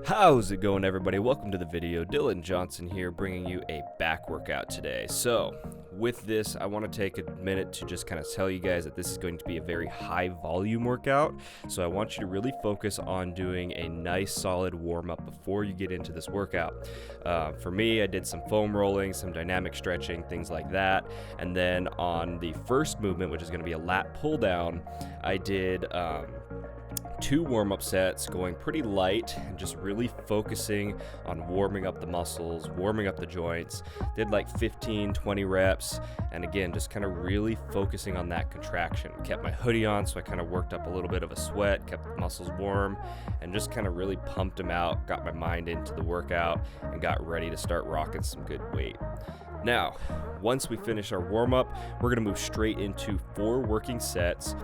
How's it going, everybody? Welcome to the video. Dylan Johnson here, bringing you a back workout today. So with this, I want to take a minute to just kind of tell you guys that this is going to be a very high volume workout. So I want you to really focus on doing a nice solid warm up before you get into this workout. For me, I did some foam rolling, some dynamic stretching, things like that. And then on the first movement, which is going to be a lat pull down, I did 2 warm-up sets going pretty light and just really focusing on warming up the muscles, warming up the joints. Did like 15-20 reps, and again just kind of really focusing on that contraction. Kept my hoodie on, so I kind of worked up a little bit of a sweat, kept the muscles warm, and just kind of really pumped them out, got my mind into the workout, and got ready to start rocking some good weight. Now, once we finish our warm-up, we're going to move straight into 4 working sets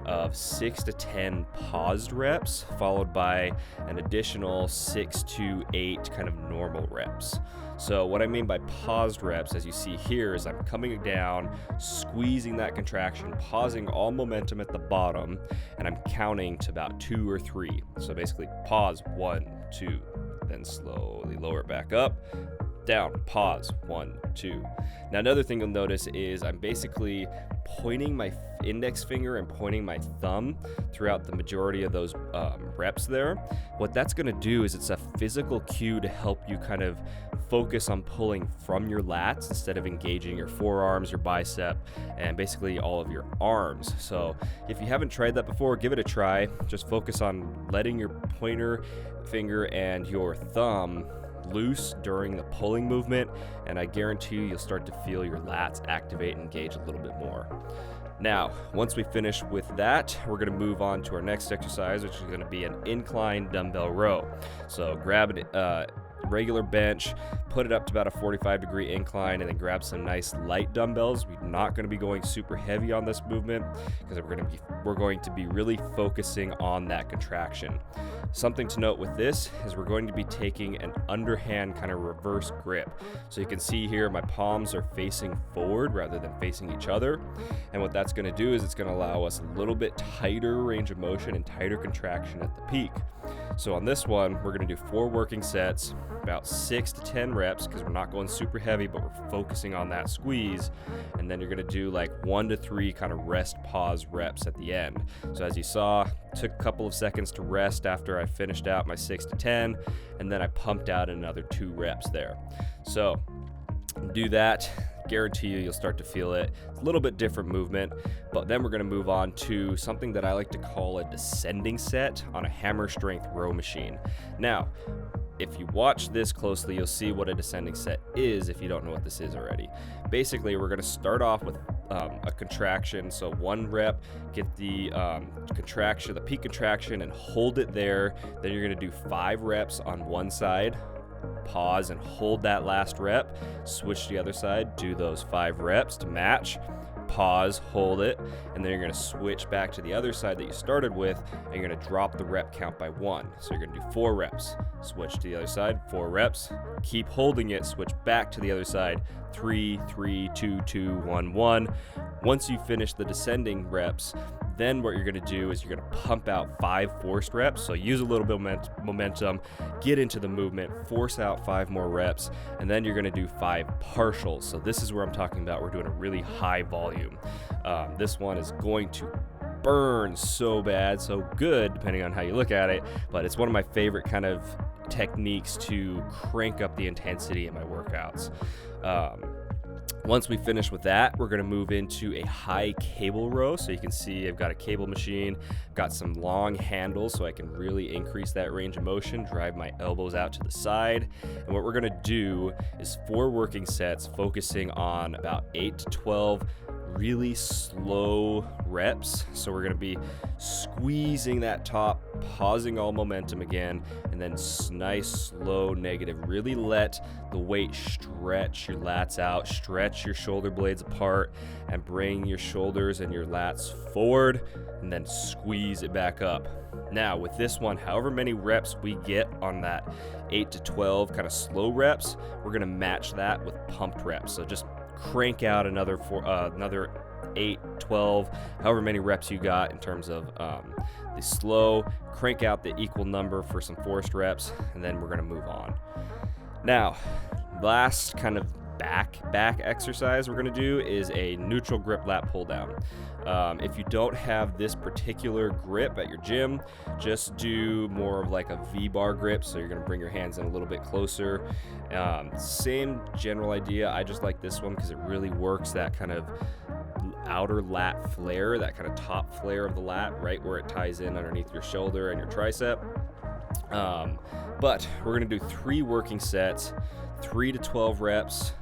of 6 to 10 paused reps, followed by an additional 6 to 8 kind of normal reps. So what I mean by paused reps, as you see here, is I'm coming down, squeezing that contraction, pausing all momentum at the bottom, and I'm counting to about 2 or 3. So basically pause, 1, 2, then slowly lower it back up, down, pause, 1, 2. Now another thing you'll notice is I'm basically pointing my index finger and pointing my thumb throughout the majority of those reps there. What that's going to do is it's a physical cue to help you kind of focus on pulling from your lats instead of engaging your forearms, your bicep, and basically all of your arms. So if you haven't tried that before, give it a try. Just focus on letting your pointer finger and your thumb loose during the pulling movement, and I guarantee you'll start to feel your lats activate and engage a little bit more. Now, once we finish with that, we're going to move on to our next exercise, which is going to be an incline dumbbell row. So grab a regular bench, put it up to about a 45-degree incline, and then grab some nice light dumbbells. We're not going to be going super heavy on this movement because we're going to be really focusing on that contraction. Something to note with this is we're going to be taking an underhand kind of reverse grip. So you can see here my palms are facing forward rather than facing each other. And what that's going to do is it's going to allow us a little bit tighter range of motion and tighter contraction at the peak. So on this one, we're going to do 4 working sets, about 6 to 10 reps, because we're not going super heavy, but we're focusing on that squeeze. And then you're going to do like 1 to 3 kind of rest pause reps at the end. So as you saw, took a couple of seconds to rest after I finished out my 6 to 10, and then I pumped out another 2 reps there. So do that. Guarantee you'll start to feel it. It's a little bit different movement, but then we're going to move on to something that I like to call a descending set on a hammer strength row machine. Now, if you watch this closely, you'll see what a descending set is if you don't know what this is already. Basically, we're going to start off with a contraction. So 1 rep, get the contraction, the peak contraction, and hold it there. Then you're going to do 5 reps on one side. Pause and hold that last rep, switch to the other side, do those 5 reps to match, pause, hold it, and then you're going to switch back to the other side that you started with, and you're going to drop the rep count by 1. So you're going to do 4 reps, switch to the other side, 4 reps, keep holding it, switch back to the other side, 3, 3, 2, 2, 1, 1. Once you finish the descending reps, then what you're going to do is you're going to pump out 5 forced reps. So use a little bit of momentum, get into the movement, force out 5 more reps, and then you're going to do 5 partials. So this is where I'm talking about we're doing a really high volume. This one is going to burn so bad, so good, depending on how you look at it, but it's one of my favorite kind of techniques to crank up the intensity in my workouts. Once we finish with that, we're going to move into a high cable row. So you can see I've got a cable machine, got some long handles so I can really increase that range of motion, drive my elbows out to the side. And what we're going to do is 4 working sets focusing on about 8 to 12 really slow reps. So we're going to be squeezing that top, pausing all momentum again, and then nice slow negative. Really let the weight stretch your lats out, stretch your shoulder blades apart, and bring your shoulders and your lats forward, and then squeeze it back up. Now with this one, however many reps we get on that 8 to 12 kind of slow reps, we're going to match that with pumped reps. So just crank out another 8, 12, however many reps you got in terms of the slow, crank out the equal number for some forced reps, and then we're going to move on. Now, last kind of back exercise we're going to do is a neutral grip lat pull down. If you don't have this particular grip at your gym, just do more of like a V-bar grip, so you're going to bring your hands in a little bit closer. Same general idea. I just like this one because it really works that kind of outer lat flare, that kind of top flare of the lat, right where it ties in underneath your shoulder and your tricep. But we're going to do 3 working sets, 3 to 12 reps.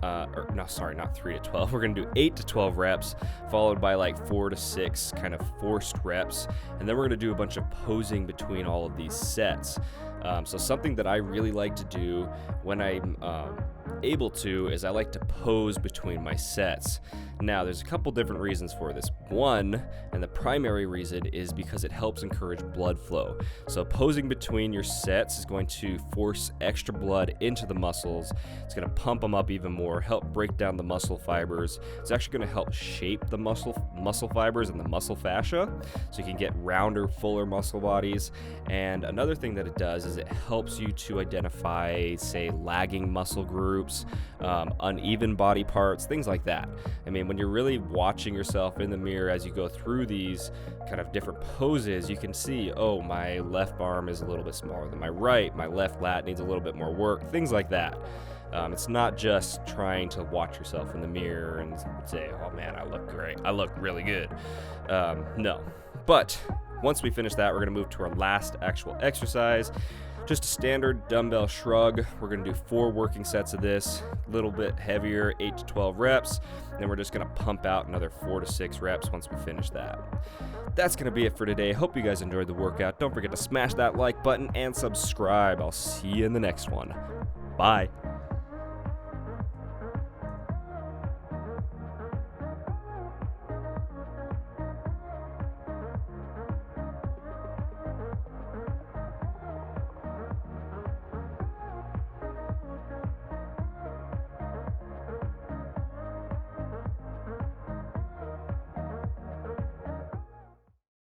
Not 3 to 12. We're going to do 8 to 12 reps, followed by like 4 to 6 kind of forced reps. And then we're going to do a bunch of posing between all of these sets. So something that I really like to do when I'm able to is I like to pose between my sets. Now, there's a couple different reasons for this. One, and the primary reason, is because it helps encourage blood flow. So posing between your sets is going to force extra blood into the muscles. It's going to pump them up even more, help break down the muscle fibers. It's actually going to help shape the muscle fibers and the muscle fascia, so you can get rounder, fuller muscle bodies. And another thing that it does is it helps you to identify, say, lagging muscle groups, uneven body parts, things like that. I mean, when you're really watching yourself in the mirror as you go through these kind of different poses, you can see, oh, my left arm is a little bit smaller than my right, my left lat needs a little bit more work, things like that. It's not just trying to watch yourself in the mirror and say, oh man, I look great, I look really good. No. But once we finish that, we're going to move to our last actual exercise. Just a standard dumbbell shrug. We're going to do 4 working sets of this, a little bit heavier, 8 to 12 reps. And then we're just going to pump out another 4 to 6 reps once we finish that. That's going to be it for today. Hope you guys enjoyed the workout. Don't forget to smash that like button and subscribe. I'll see you in the next one. Bye.